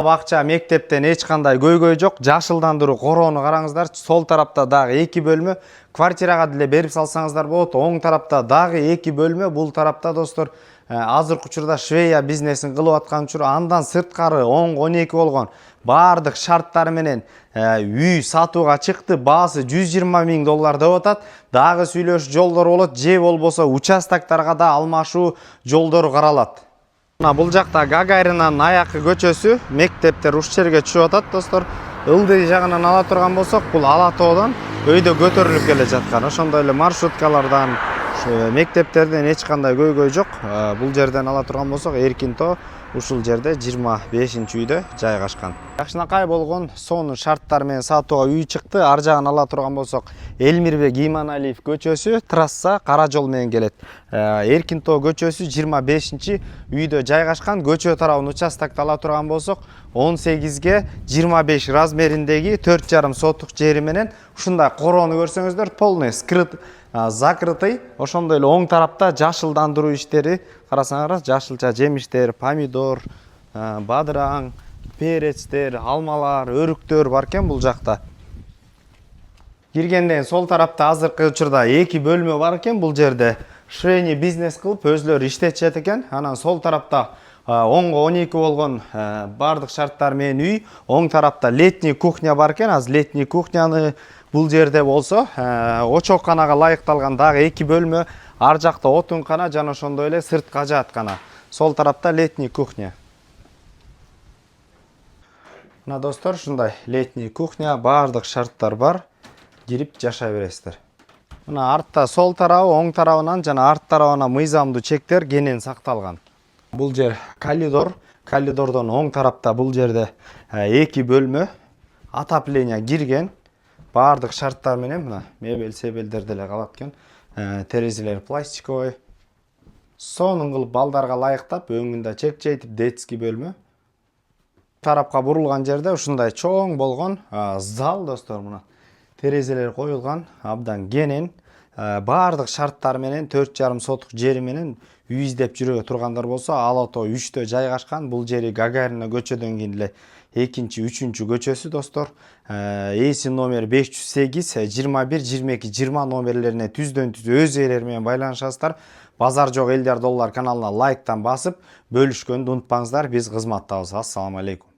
Бакча мектептен эч кандай көйгөй жок. Жашылдандыруу короону караңыздар. Сол тарапта дагы 2 бөлмө. Квартирага деле берип салсаңыздар болот. Оң тарапта дагы 2 бөлмө. Бул тарапта достор азыркы учурда Швея бизнесин кылып аткан учур андан сырткары 10-12 болгон баардык шарттары менен үй сатууга чыкты. Баасы $120,000 деп атат. Дагы сүйлөшүү жолдору болот, же болбосо участоктарга да алмашуу жолдору каралат. Бул жакта Гагаринанын аякы көчөсү, мектептер ушул жерге түшүп атат достор. Ылдый жагынан ала турган болсок, бул Ала тоодон өйдө көтөрүлүп келе жаткан. Ошондой эле маршруткалардан, мектептерден эч кандай көйгөй жок. Бул жерден ала турган болсок, Эркин тоо ушул жерде 25-үйдө жайгашкан. Жакшынакай болгон сонун шарттар менен сатууга үй чыкты. Ар жагын ала турган болсок, Элмирбек Иманалиев көчөсү, трасса кара жол менен келет. Эркин тоо көчөсү 25-үйдө жайгашкан. Көчө тарабын участокто ала турган болсок, 18ге 25 размериндеги 4,5 сотук жери менен ушундай короону көрсөңүздөр, полный скрыт, закрытый. Ошондой эле оң тарапта жашылдандыруу иштери карасаңар, жашылча жемиштер, помидор, бадыраң, перецтер, алмалар, өрүктөр бар экен бул жакта. Киргенден сол тарапта азыркы учурда 2 бөлмө бар экен бул жерде. Шрени бизнес кылып өзлөрү иштетишет экен. Анан сол тарапта 10-12 болгон бардык шарттар менен үй. Оң тарапта летний кухня бар экен. Аз летний кухняны бул жерде болсо, очокканага ылайыкталган дагы 2 бөлмө. Ар жакта отункана жана ошондой эле сыртка жаткана. Сол тарапта летний кухня. Мына достор, ушундай летний кухня, бардык шарттар бар. Кирип жашай бересиздер. Мына артта сол тарабы, оң тарабынан жана арт тарабына мыйзамдуу чектер кенен сакталган. Бул жер коридор. Коридордон оң тарапта бул жерде 2 бөлмө, отопление кирген. Бардык шарттар менен мына мебель себелдер деле калат экен. Терезелер пластиковый. Сонун кылып балдарга ылайыктап, өңүндө чек-чейтип детский бөлмө. Тарапка бурулган жерде ушундай чоң болгон зал достор, мына терезелер коюлган, абдан кенен. Бардык шарттар менен 4,5 сотук жери менен үй издеп жүрө тургандар болсо, Ала тоо 3тө жайгашкан. Бул жери Гагарина көчөдөн кийин эле 2-3 көчөсү достор. Эси номер 508 21 22 20 номерлерине түздөн түз өз ээлери менен байланышасыздар. Базар жок $50 каналына лайктан басып бөлүшкөндү унутпаңыздар. Биз кызматтабыз. Ассаламу алейкум.